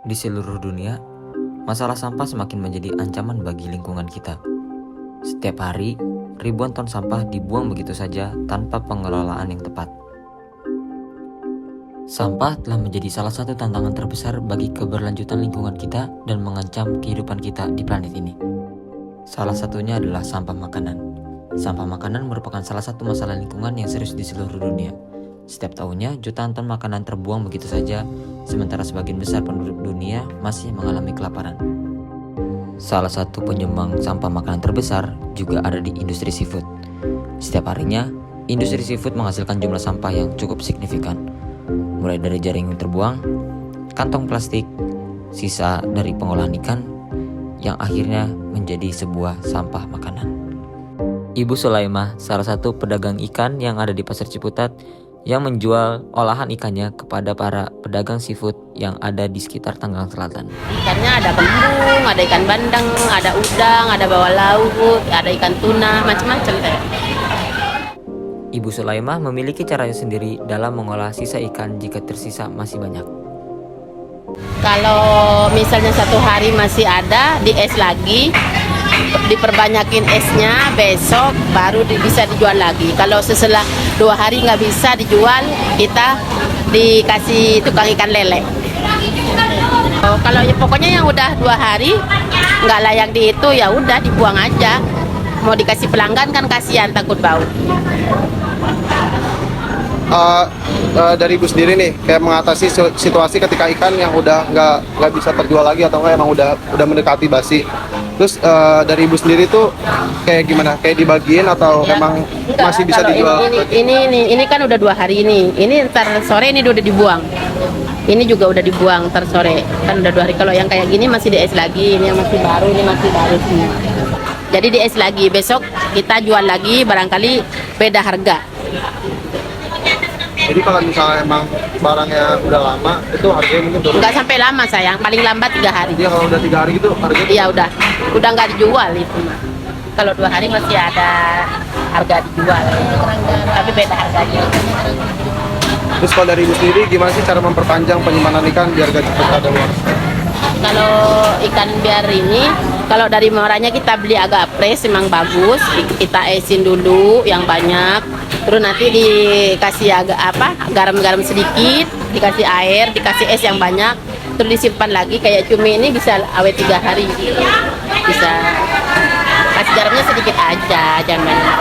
Di seluruh dunia, masalah sampah semakin menjadi ancaman bagi lingkungan kita. Setiap hari, ribuan ton sampah dibuang begitu saja tanpa pengelolaan yang tepat. Sampah telah menjadi salah satu tantangan terbesar bagi keberlanjutan lingkungan kita dan mengancam kehidupan kita di planet ini. Salah satunya adalah sampah makanan. Sampah makanan merupakan salah satu masalah lingkungan yang serius di seluruh dunia. Setiap tahunnya, jutaan ton makanan terbuang begitu saja, sementara sebagian besar penduduk dunia masih mengalami kelaparan. Salah satu penyumbang sampah makanan terbesar juga ada di industri seafood. Setiap harinya, industri seafood menghasilkan jumlah sampah yang cukup signifikan. Mulai dari jaring yang terbuang, kantong plastik, sisa dari pengolahan ikan, yang akhirnya menjadi sebuah sampah makanan. Ibu Sulaimah, salah satu pedagang ikan yang ada di Pasar Ciputat, yang menjual olahan ikannya kepada para pedagang seafood yang ada di sekitar Tangerang Selatan. Ikannya ada kembung, ada ikan bandeng, ada udang, ada bawal laut, ada ikan tuna, macam-macam deh. Ibu Sulaimah memiliki caranya sendiri dalam mengolah sisa ikan jika tersisa masih banyak. Kalau misalnya satu hari masih ada, di es lagi, diperbanyakin esnya, besok baru bisa dijual lagi. Kalau setelah 2 hari nggak bisa dijual, kita dikasih tukang ikan lele. Kalau ya pokoknya yang udah 2 hari nggak layak di itu, ya udah dibuang aja. Mau dikasih pelanggan kan kasihan, takut bau. Dari ibu sendiri nih, kayak mengatasi situasi ketika ikan yang udah nggak bisa terjual lagi atau nggak emang udah mendekati basi. Terus dari ibu sendiri tuh kayak gimana? Kayak dibagiin atau Ya, emang enggak, masih bisa kalau dijual? ini kan udah 2 hari ini. Ini ntar sore ini udah dibuang. Ini juga udah dibuang ntar sore. Kan udah 2 hari. Kalau yang kayak gini masih di es lagi. Ini yang masih baru, ini masih baru semua. Jadi di es lagi. Besok kita jual lagi, barangkali beda harga. Jadi kalau misalnya emang barangnya udah lama, itu harganya mungkin turun. Nggak sampai lama sayang, paling lambat 3 hari. Jadi kalau udah 3 hari gitu harganya Iya udah nggak dijual itu mah. Kalau 2 hari masih ada harga dijual, tapi beda harganya. Terus kalau dari ibu sendiri gimana sih cara memperpanjang penyimpanan ikan biar gak cepat kadaluarsa? Kalau ikan biar ini, kalau dari muaranya kita beli agak fresh, memang bagus. Kita esin dulu yang banyak, terus nanti dikasih agak garam-garam sedikit, dikasih air, dikasih es yang banyak, terus disimpan lagi. Kayak cumi ini bisa awet 3 hari, bisa. Kasih garamnya sedikit aja, jangan banyak.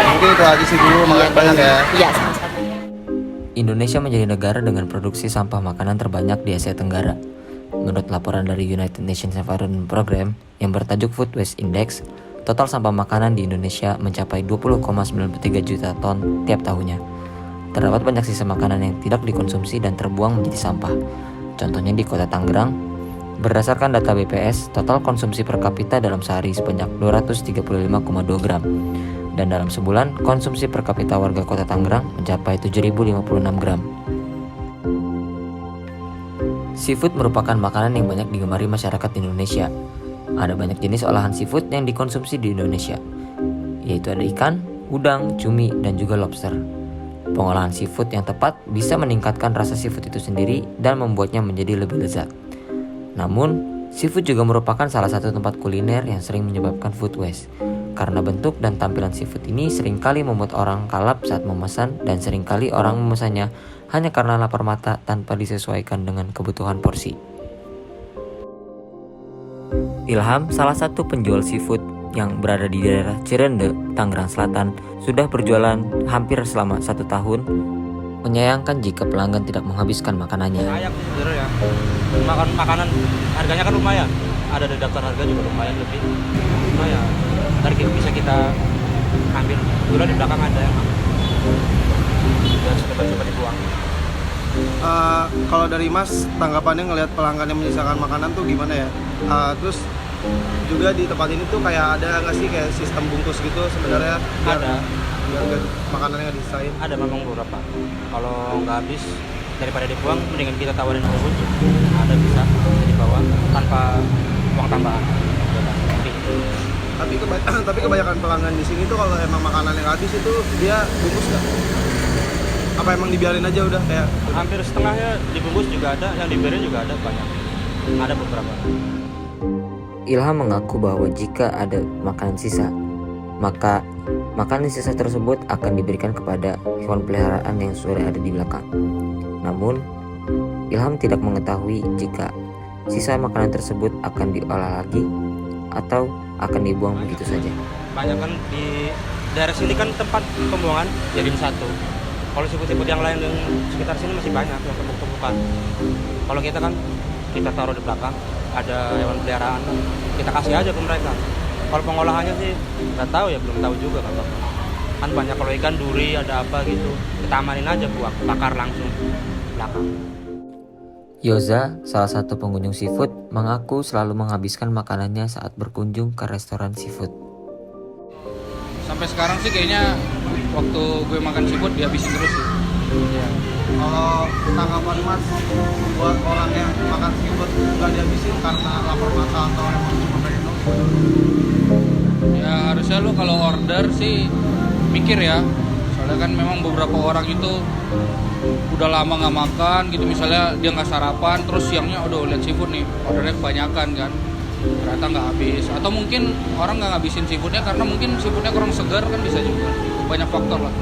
Mungkin itu aja sih dulu, makasih banyak ya. Iya, sama-sama. Indonesia menjadi negara dengan produksi sampah makanan terbanyak di Asia Tenggara. Menurut laporan dari United Nations Environment Program yang bertajuk Food Waste Index, total sampah makanan di Indonesia mencapai 20,93 juta ton tiap tahunnya. Terdapat banyak sisa makanan yang tidak dikonsumsi dan terbuang menjadi sampah. Contohnya di Kota Tangerang, berdasarkan data BPS, total konsumsi per kapita dalam sehari sebanyak 235,2 gram. Dan dalam sebulan, konsumsi per kapita warga Kota Tangerang mencapai 7.056 gram. Seafood merupakan makanan yang banyak digemari masyarakat Indonesia. Ada banyak jenis olahan seafood yang dikonsumsi di Indonesia, yaitu ada ikan, udang, cumi, dan juga lobster. Pengolahan seafood yang tepat bisa meningkatkan rasa seafood itu sendiri dan membuatnya menjadi lebih lezat. Namun, seafood juga merupakan salah satu tempat kuliner yang sering menyebabkan food waste. Karena bentuk dan tampilan seafood ini seringkali membuat orang kalap saat memesan dan seringkali orang memesannya hanya karena lapar mata tanpa disesuaikan dengan kebutuhan porsi. Ilham, salah satu penjual seafood yang berada di daerah Cirende, Tangerang Selatan, sudah berjualan hampir selama 1 tahun, menyayangkan jika pelanggan tidak menghabiskan makanannya. Sayang sebenarnya ya. Makan makanan harganya kan lumayan. Ada di daftar harga juga lumayan lebih. Lumayan. Ntar bisa kita ambil. Dulu di belakang ada yang dan coba dibuang. Kalau dari Mas, tanggapannya ngelihat pelanggan yang menyisakan makanan tuh gimana ya? Terus juga di tempat ini tuh kayak ada nggak sih kayak sistem bungkus gitu sebenarnya? Biar makanannya nggak disisain. Ada memang beberapa. Kalau nggak habis daripada dibuang, mendingan kita tawarin bungkus. Ada bisa dibawa tanpa uang tambahan. Tapi kebanyakan pelanggan di sini tuh kalau emang makanan yang habis itu dia bungkus nggak? Apa emang dibiarin aja udah kayak Hampir setengahnya dibungkus juga ada, yang diberi juga ada banyak. Ada beberapa. Ilham mengaku bahwa jika ada makanan sisa, maka makanan sisa tersebut akan diberikan kepada hewan peliharaan yang sudah ada di belakang. Namun, Ilham tidak mengetahui jika sisa makanan tersebut akan diolah lagi atau akan dibuang begitu saja. Banyak kan di daerah sini kan tempat pembuangan jadiin satu. Kalau siput-siput yang lain yang sekitar sini masih banyak yang tumpuk-tumpukan. Kalau kita kan kita taruh di belakang, ada hewan peliharaan, kita kasih aja ke mereka. Kalau pengolahannya sih nggak tahu ya, belum tahu juga kan banyak kalau ikan duri ada apa gitu, kita amanin aja buang, bakar langsung belakang. Yoza, salah satu pengunjung seafood, mengaku selalu menghabiskan makanannya saat berkunjung ke restoran seafood. Sampai sekarang sih kayaknya waktu gue makan seafood dihabisin terus sih. Ya. kalau tanggapan Mas buat orang yang makan seafood nggak dihabisin karena lapar mata atau emang cuma pengen doang? Ya harusnya lo kalau order sih mikir ya. Soalnya kan memang beberapa orang itu udah lama nggak makan gitu, misalnya dia nggak sarapan terus siangnya udah lihat seafood nih ordernya kebanyakan kan, ternyata nggak habis, atau mungkin orang nggak ngabisin seafoodnya karena mungkin seafoodnya kurang segar kan, bisa juga, banyak faktor lah.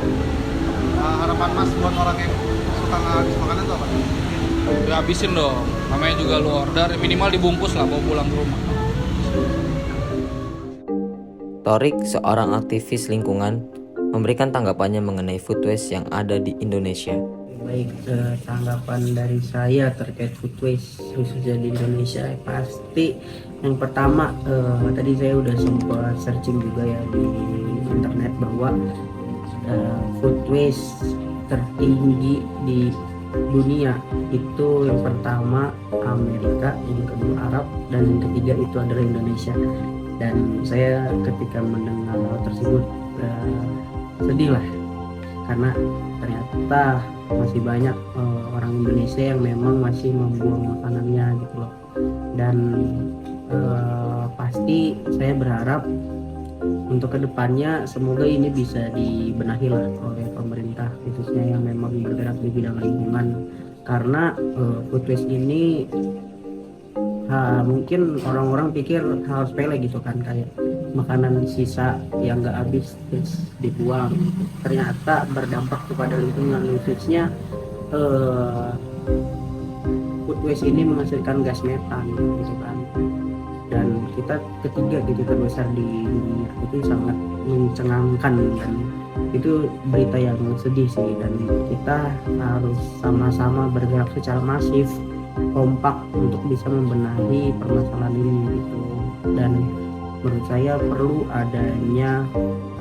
Harapan Mas buat orang yang suka nggak habis makanan tuh apa? Ya habisin dong, namanya juga lo order minimal dibungkus lah bawa pulang ke rumah. Torik, seorang aktivis lingkungan, memberikan tanggapannya mengenai food waste yang ada di Indonesia. Baik, tanggapan dari saya terkait food waste khususnya di Indonesia, pasti yang pertama tadi saya udah sempat searching juga ya di internet bahwa food waste tertinggi di dunia itu yang pertama Amerika, yang kedua Arab, dan yang ketiga itu adalah Indonesia. Dan saya ketika mendengar hal tersebut sedih lah, karena ternyata masih banyak orang Indonesia yang memang masih membuang makanannya gitu loh. Dan pasti saya berharap untuk kedepannya semoga ini bisa dibenahi lah oleh pemerintah khususnya yang memang bergerak di bidang lingkungan, karena food waste ini mungkin orang-orang pikir hal sepele gitu kan, kayak makanan sisa yang nggak habis terus dibuang, ternyata berdampak kepada lingkungan, khususnya food waste ini menghasilkan gas metan gitu kan, dan kita ketiga gitu terbesar di dunia, itu sangat mencengangkan dan itu berita yang sedih sih. Dan kita harus sama-sama bergerak secara masif, kompak untuk bisa membenahi permasalahan ini gitu. Dan menurut saya perlu adanya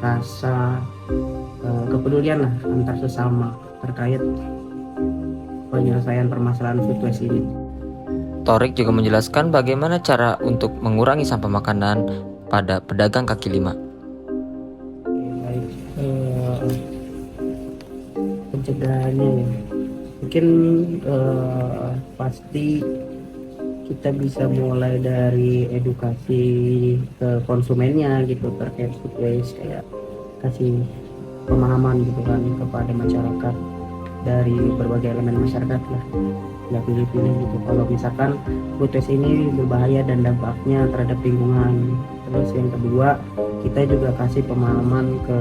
rasa kepedulian lah antar sesama terkait penyelesaian permasalahan food waste ini. Torik juga menjelaskan bagaimana cara untuk mengurangi sampah makanan pada pedagang kaki lima. Baik, pencegahannya ya. Mungkin pasti kita bisa mulai dari edukasi ke konsumennya gitu terkait food waste, kayak kasih pemahaman gitu kan kepada masyarakat dari berbagai elemen masyarakat lah, nggak pilih-pilih gitu. Kalau misalkan food waste ini berbahaya dan dampaknya terhadap lingkungan. Terus yang kedua, kita juga kasih pemahaman ke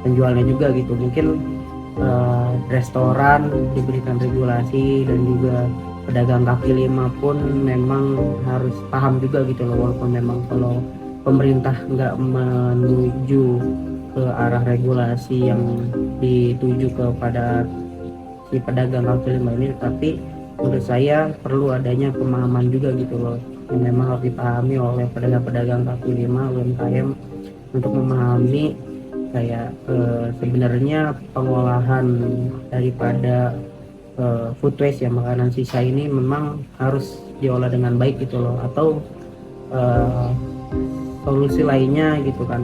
penjualnya juga gitu. Mungkin restoran diberikan regulasi, dan juga pedagang kaki lima pun memang harus paham juga gitu loh, walaupun memang kalau pemerintah nggak menuju ke arah regulasi yang dituju kepada si pedagang kaki lima ini, tapi menurut saya perlu adanya pemahaman juga gitu loh, yang memang harus dipahami oleh pedagang-pedagang kaki lima UMKM untuk memahami kayak sebenarnya pengolahan daripada food waste ya, makanan sisa ini memang harus diolah dengan baik gitu loh, atau solusi lainnya gitu kan,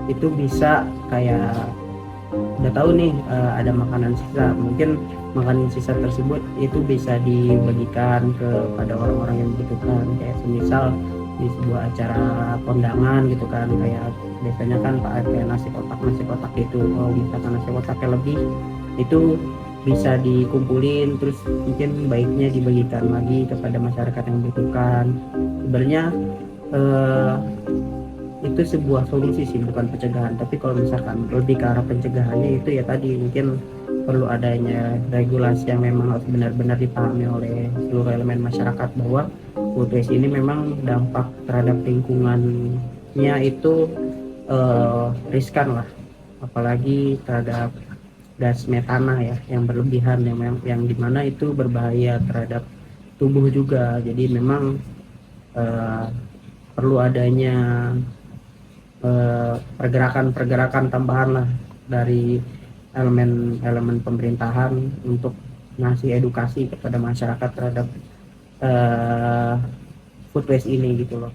itu bisa kayak udah tahu nih ada makanan sisa, mungkin makanan sisa tersebut itu bisa dibagikan kepada orang-orang yang membutuhkan, kayak semisal di sebuah acara kondangan gitu kan, kayak biasanya kan kayak nasi kotak gitu. Kalau misalkan nasi kotaknya lebih, itu bisa dikumpulin, terus mungkin baiknya dibagikan lagi kepada masyarakat yang membutuhkan. Sebenarnya eh, itu sebuah solusi sih, bukan pencegahan. Tapi kalau misalkan lebih ke arah pencegahannya itu ya tadi mungkin perlu adanya regulasi yang memang harus benar-benar dipahami oleh seluruh elemen masyarakat bahwa food waste ini memang dampak terhadap lingkungannya itu riskan lah, apalagi terhadap gas metana ya yang berlebihan, yang dimana itu berbahaya terhadap tubuh juga. Jadi memang perlu adanya pergerakan-pergerakan tambahan lah dari elemen-elemen pemerintahan untuk ngasih edukasi kepada masyarakat terhadap food waste ini gitu loh.